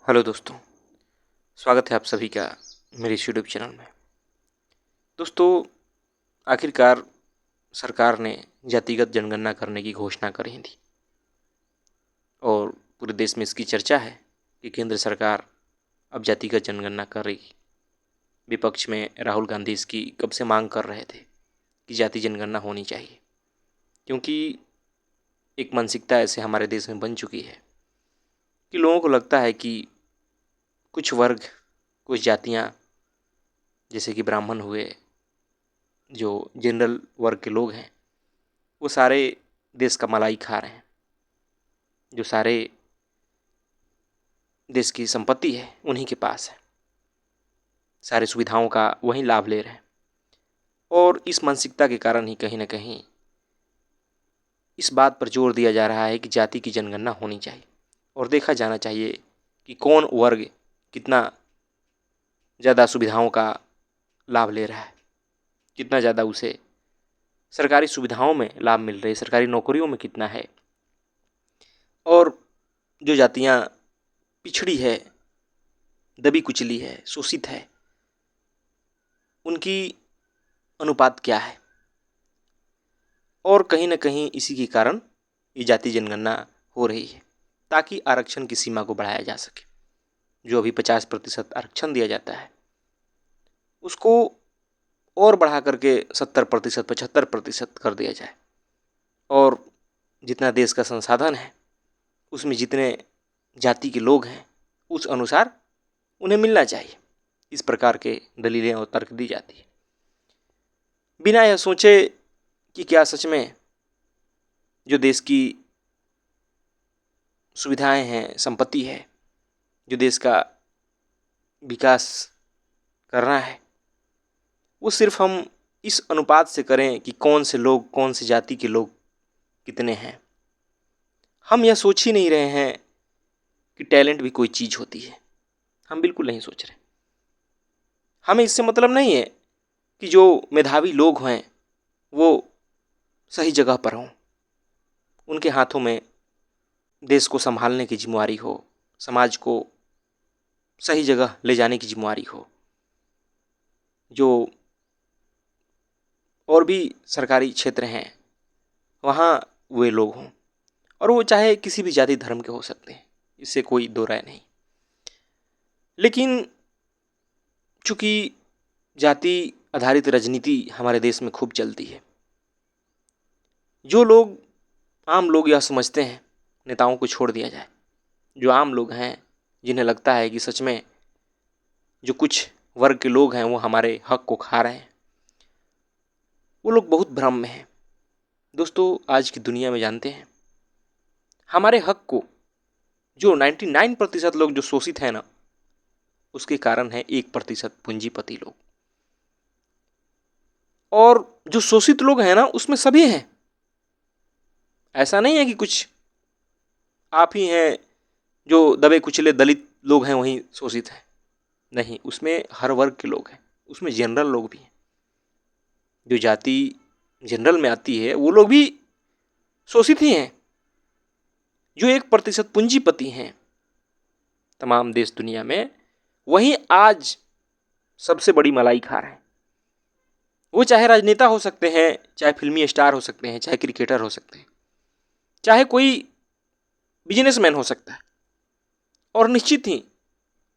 Hello दोस्तों, स्वागत है आप सभी का मेरे इस यूट्यूब चैनल में। दोस्तों, आखिरकार सरकार ने जातिगत जनगणना करने की घोषणा कर ही दी और पूरे देश में इसकी चर्चा है कि केंद्र सरकार अब जातिगत जनगणना करेगी। विपक्ष में राहुल गांधी इसकी कब से मांग कर रहे थे कि जाति जनगणना होनी चाहिए, क्योंकि एक मानसिकता ऐसे हमारे देश में बन चुकी है कि लोगों को लगता है कि कुछ वर्ग, कुछ जातियाँ जैसे कि ब्राह्मण हुए, जो जनरल वर्ग के लोग हैं, वो सारे देश का मलाई खा रहे हैं। जो सारे देश की संपत्ति है उन्हीं के पास है, सारी सुविधाओं का वही लाभ ले रहे हैं। और इस मानसिकता के कारण ही कहीं ना कहीं इस बात पर जोर दिया जा रहा है कि जाति की जनगणना होनी चाहिए और देखा जाना चाहिए कि कौन वर्ग कितना ज़्यादा सुविधाओं का लाभ ले रहा है, कितना ज़्यादा उसे सरकारी सुविधाओं में लाभ मिल रहे, सरकारी नौकरियों में कितना है। और जो जातियाँ पिछड़ी है, दबी कुचली है, शोषित है, उनकी अनुपात क्या है। और कहीं ना कहीं इसी के कारण ये जाति जनगणना हो रही है ताकि आरक्षण की सीमा को बढ़ाया जा सके। जो अभी 50% आरक्षण दिया जाता है उसको और बढ़ा करके 70%, 75% कर दिया जाए। और जितना देश का संसाधन है उसमें जितने जाति के लोग हैं उस अनुसार उन्हें मिलना चाहिए। इस प्रकार के दलीलें और तर्क दी जाती है, बिना यह सोचे कि क्या सच में जो देश की सुविधाएं हैं, संपत्ति है, जो देश का विकास करना है, वो सिर्फ हम इस अनुपात से करें कि कौन से लोग, कौन सी जाति के लोग कितने हैं। हम यह सोच ही नहीं रहे हैं कि टैलेंट भी कोई चीज़ होती है। हम बिल्कुल नहीं सोच रहे। हमें इससे मतलब नहीं है कि जो मेधावी लोग हैं वो सही जगह पर हों, उनके हाथों में देश को संभालने की जिम्मेवारी हो, समाज को सही जगह ले जाने की जिम्मेवारी हो। जो और भी सरकारी क्षेत्र हैं वहाँ वे लोग हों, और वो चाहे किसी भी जाति धर्म के हो सकते हैं, इससे कोई दो राय नहीं। लेकिन चूंकि जाति आधारित राजनीति हमारे देश में खूब चलती है, जो लोग, आम लोग यह समझते हैं, नेताओं को छोड़ दिया जाए, जो आम लोग हैं जिन्हें लगता है कि सच में जो कुछ वर्ग के लोग हैं वो हमारे हक को खा रहे हैं, वो लोग बहुत भ्रम में हैं। दोस्तों, आज की दुनिया में जानते हैं हमारे हक को जो 99% लोग जो शोषित हैं ना, उसके कारण है 1% पूंजीपति लोग। और जो शोषित लोग हैं ना उसमें सभी हैं। ऐसा नहीं है कि कुछ आप ही हैं जो दबे कुचले दलित लोग हैं वहीं शोषित हैं। नहीं, उसमें हर वर्ग के लोग हैं, उसमें जनरल लोग भी हैं। जो जाति जनरल में आती है वो लोग भी शोषित ही हैं। जो 1% पूंजीपति हैं तमाम देश दुनिया में, वही आज सबसे बड़ी मलाई खा रहे हैं। वो चाहे राजनेता हो सकते हैं, चाहे फिल्मी स्टार हो सकते हैं, चाहे क्रिकेटर हो सकते हैं, चाहे कोई बिजनेसमैन हो सकता है। और निश्चित ही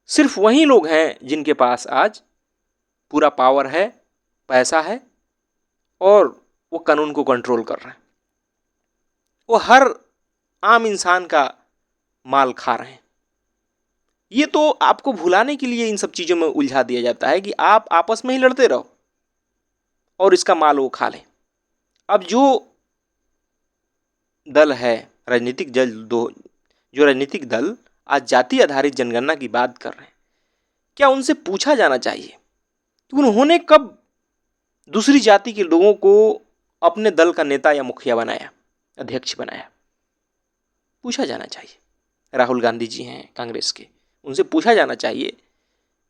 सिर्फ वही लोग हैं जिनके पास आज पूरा पावर है, पैसा है, और वो कानून को कंट्रोल कर रहे हैं। वो हर आम इंसान का माल खा रहे हैं। ये तो आपको भुलाने के लिए इन सब चीज़ों में उलझा दिया जाता है कि आप आपस में ही लड़ते रहो और इसका माल वो खा ले। अब जो दल है, राजनीतिक दल, जो राजनीतिक दल आज जाति आधारित जनगणना की बात कर रहे हैं, क्या उनसे पूछा जाना चाहिए कि उन्होंने कब दूसरी जाति के लोगों को अपने दल का नेता या मुखिया बनाया, अध्यक्ष बनाया? पूछा जाना चाहिए। राहुल गांधी जी हैं कांग्रेस के, उनसे पूछा जाना चाहिए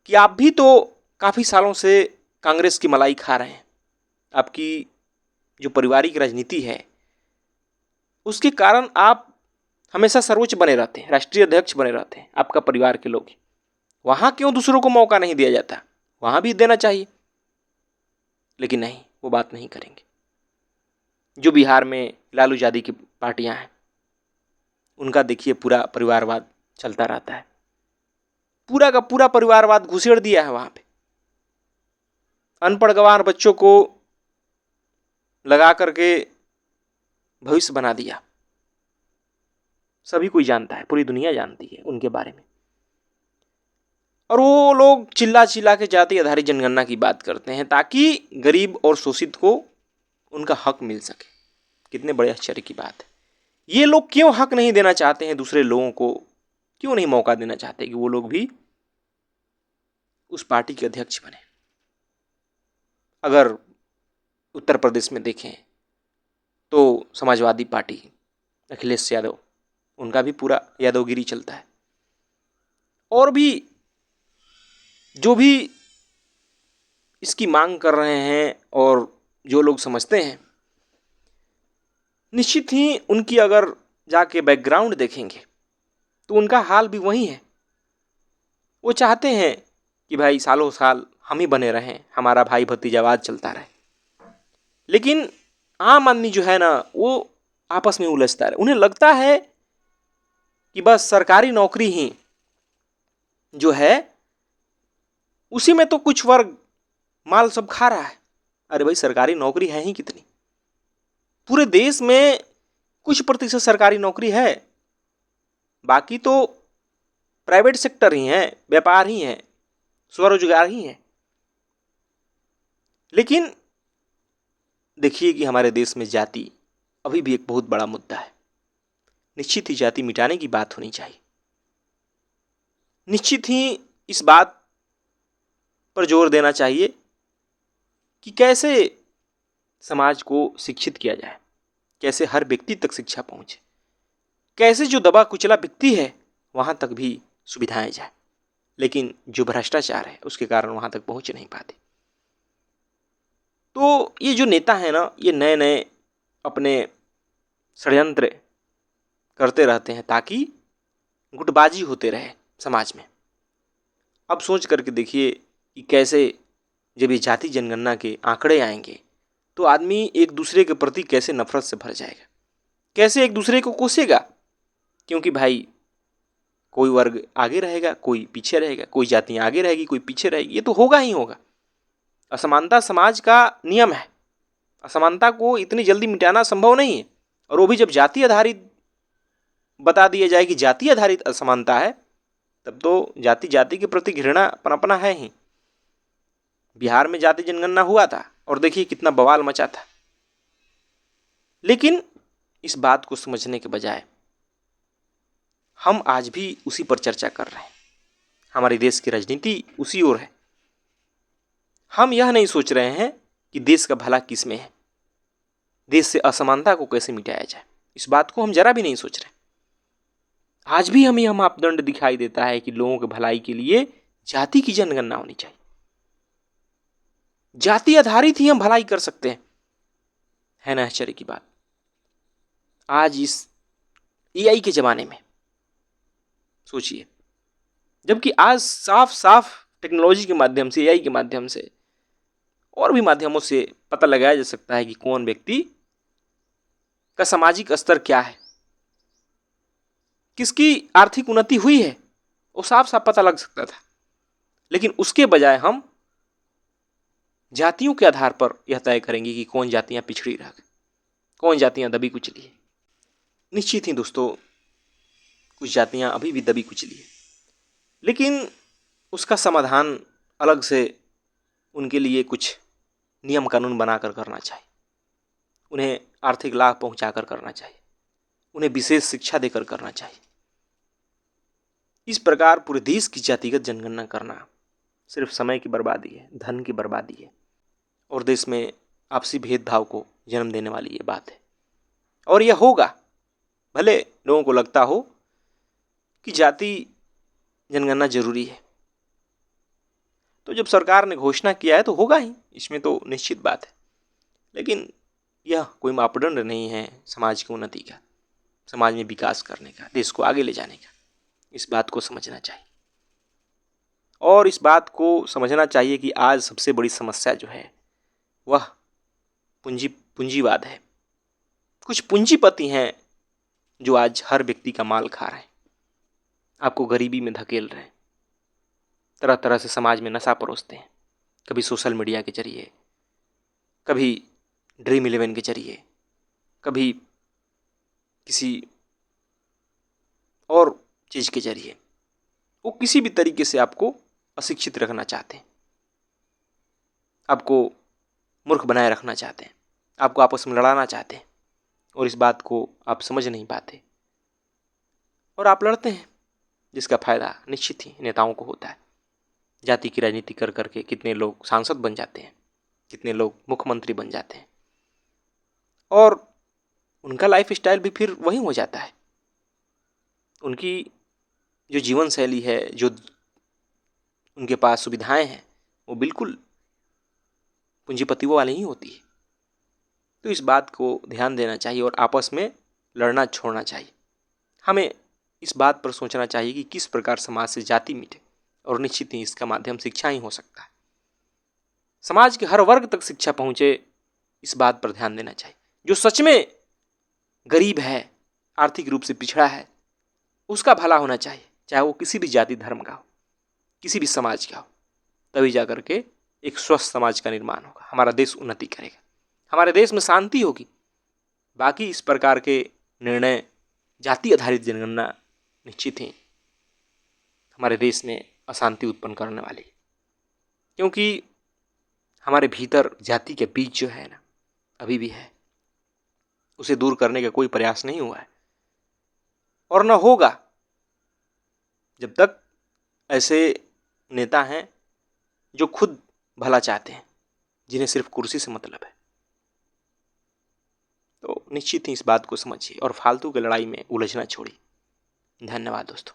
कि आप भी तो काफ़ी सालों से कांग्रेस की मलाई खा रहे हैं। आपकी जो पारिवारिक राजनीति है उसके कारण आप हमेशा सर्वोच्च बने रहते हैं, राष्ट्रीय अध्यक्ष बने रहते हैं, आपका परिवार के लोग। वहां क्यों दूसरों को मौका नहीं दिया जाता? वहां भी देना चाहिए, लेकिन नहीं, वो बात नहीं करेंगे। जो बिहार में लालू यादव की पार्टियां हैं, उनका देखिए पूरा परिवारवाद चलता रहता है, पूरा का पूरा परिवारवाद घुसेड़ दिया है वहां पे। अनपढ़ गंवार बच्चों को लगा करके भविष्य बना दिया। सभी कोई जानता है, पूरी दुनिया जानती है उनके बारे में। और वो लोग चिल्ला चिल्ला के जाति आधारित जनगणना की बात करते हैं ताकि गरीब और शोषित को उनका हक मिल सके। कितने बड़े आश्चर्य की बात है। ये लोग क्यों हक नहीं देना चाहते हैं दूसरे लोगों को? क्यों नहीं मौका देना चाहते कि वो लोग भी उस पार्टी के अध्यक्ष बने? अगर उत्तर प्रदेश में देखें तो समाजवादी पार्टी, अखिलेश यादव, उनका भी पूरा यादवगिरी चलता है। और भी जो भी इसकी मांग कर रहे हैं और जो लोग समझते हैं, निश्चित ही उनकी अगर जाके बैकग्राउंड देखेंगे तो उनका हाल भी वही है। वो चाहते हैं कि भाई सालों साल हम ही बने रहें, हमारा भाई भतीजावाद चलता रहे। लेकिन आम आदमी जो है ना, वो आपस में उलझता रहे। उन्हें लगता है कि बस सरकारी नौकरी ही जो है उसी में तो कुछ वर्ग माल सब खा रहा है। अरे भाई, सरकारी नौकरी है ही कितनी? पूरे देश में कुछ प्रतिशत सरकारी नौकरी है, बाकी तो प्राइवेट सेक्टर ही है, व्यापार ही है, स्वरोजगार ही है। लेकिन देखिए कि हमारे देश में जाति अभी भी एक बहुत बड़ा मुद्दा है। निश्चित ही जाति मिटाने की बात होनी चाहिए। निश्चित ही इस बात पर जोर देना चाहिए कि कैसे समाज को शिक्षित किया जाए, कैसे हर व्यक्ति तक शिक्षा पहुंचे, कैसे जो दबा कुचला व्यक्ति है वहां तक भी सुविधाएं जाए। लेकिन जो भ्रष्टाचार है उसके कारण वहां तक पहुंच नहीं पाते। तो ये जो नेता है ना, ये नए नए अपने षड्यंत्र करते रहते हैं ताकि गुटबाजी होते रहे समाज में। अब सोच करके देखिए कि कैसे जब ये जाति जनगणना के आंकड़े आएंगे तो आदमी एक दूसरे के प्रति कैसे नफरत से भर जाएगा, कैसे एक दूसरे को कोसेगा। क्योंकि भाई कोई वर्ग आगे रहेगा, कोई पीछे रहेगा, कोई जातियां आगे रहेगी, कोई पीछे रहेगी। ये तो होगा ही होगा। असमानता समाज का नियम है। असमानता को इतनी जल्दी मिटाना संभव नहीं है। और वो भी जब जाति आधारित बता दिया जाए कि जाति आधारित असमानता है, तब तो जाति जाति के प्रति घृणा पनपना है ही। बिहार में जाति जनगणना हुआ था और देखिए कितना बवाल मचा था। लेकिन इस बात को समझने के बजाय हम आज भी उसी पर चर्चा कर रहे हैं। हमारे देश की राजनीति उसी ओर है। हम यह नहीं सोच रहे हैं कि देश का भला किस में है, देश से असमानता को कैसे मिटाया जाए। इस बात को हम जरा भी नहीं सोच रहे। आज भी हमें यह मापदंड दिखाई देता है कि लोगों की भलाई के लिए जाति की जनगणना होनी चाहिए। जाति आधारित ही हम भलाई कर सकते हैं। है ना आश्चर्य की बात? आज इस एआई के जमाने में सोचिए, जबकि आज साफ साफ टेक्नोलॉजी के माध्यम से, एआई के माध्यम से और भी माध्यमों से पता लगाया जा सकता है कि कौन व्यक्ति का सामाजिक स्तर क्या है, किसकी आर्थिक उन्नति हुई है, वो साफ साफ पता लग सकता था। लेकिन उसके बजाय हम जातियों के आधार पर यह तय करेंगे कि कौन जातियां पिछड़ी रह गई, कौन जातियां दबी कुचली है। निश्चित ही दोस्तों, कुछ जातियां अभी भी दबी कुचली है, लेकिन उसका समाधान अलग से उनके लिए कुछ नियम कानून बनाकर करना चाहिए। उन्हें आर्थिक लाभ पहुंचाकर करना चाहिए, उन्हें विशेष शिक्षा देकर करना चाहिए। इस प्रकार पूरे देश की जातिगत जनगणना करना सिर्फ समय की बर्बादी है, धन की बर्बादी है और देश में आपसी भेदभाव को जन्म देने वाली ये बात है। और यह होगा, भले लोगों को लगता हो कि जाति जनगणना जरूरी है। तो जब सरकार ने घोषणा किया है तो होगा ही, इसमें तो निश्चित बात है। लेकिन यह कोई मापदंड नहीं है समाज की उन्नति का। समाज में विकास करने का, देश को आगे ले जाने का। इस बात को समझना चाहिए और इस बात को समझना चाहिए कि आज सबसे बड़ी समस्या जो है वह पूंजीवाद है। कुछ पूंजीपति हैं जो आज हर व्यक्ति का माल खा रहे हैं, आपको गरीबी में धकेल रहे हैं, तरह तरह से समाज में नशा परोसते हैं, कभी सोशल मीडिया के जरिए, कभी ड्रीम 11 के जरिए, कभी किसी और चीज़ के जरिए। वो किसी भी तरीके से आपको अशिक्षित रखना चाहते हैं, आपको मूर्ख बनाए रखना चाहते हैं, आपको आपस में लड़ाना चाहते हैं और इस बात को आप समझ नहीं पाते और आप लड़ते हैं, जिसका फायदा निश्चित ही नेताओं को होता है। जाति की राजनीति कर करके कितने लोग सांसद बन जाते हैं, कितने लोग मुख्यमंत्री बन जाते हैं और उनका लाइफ स्टाइल भी फिर वही हो जाता है। उनकी जो जीवन शैली है, जो उनके पास सुविधाएं हैं, वो बिल्कुल पूंजीपतियों वाली ही होती है। तो इस बात को ध्यान देना चाहिए और आपस में लड़ना छोड़ना चाहिए। हमें इस बात पर सोचना चाहिए कि किस प्रकार समाज से जाति मिटे और निश्चित ही इसका माध्यम शिक्षा ही हो सकता है। समाज के हर वर्ग तक शिक्षा पहुंचे, इस बात पर ध्यान देना चाहिए। जो सच में गरीब है, आर्थिक रूप से पिछड़ा है, उसका भला होना चाहिए, चाहे वो किसी भी जाति धर्म का हो, किसी भी समाज का हो। तभी जाकर के एक स्वस्थ समाज का निर्माण होगा, हमारा देश उन्नति करेगा, हमारे देश में शांति होगी। बाकी इस प्रकार के निर्णय, जाति आधारित जनगणना निश्चित ही हमारे देश में अशांति उत्पन्न करने वाली, क्योंकि हमारे भीतर जाति के बीज जो है ना, अभी भी है, उसे दूर करने का कोई प्रयास नहीं हुआ है और न होगा जब तक ऐसे नेता हैं जो खुद भला चाहते हैं, जिन्हें सिर्फ कुर्सी से मतलब है। तो निश्चित ही इस बात को समझिए और फालतू की लड़ाई में उलझना छोड़िए। धन्यवाद दोस्तों।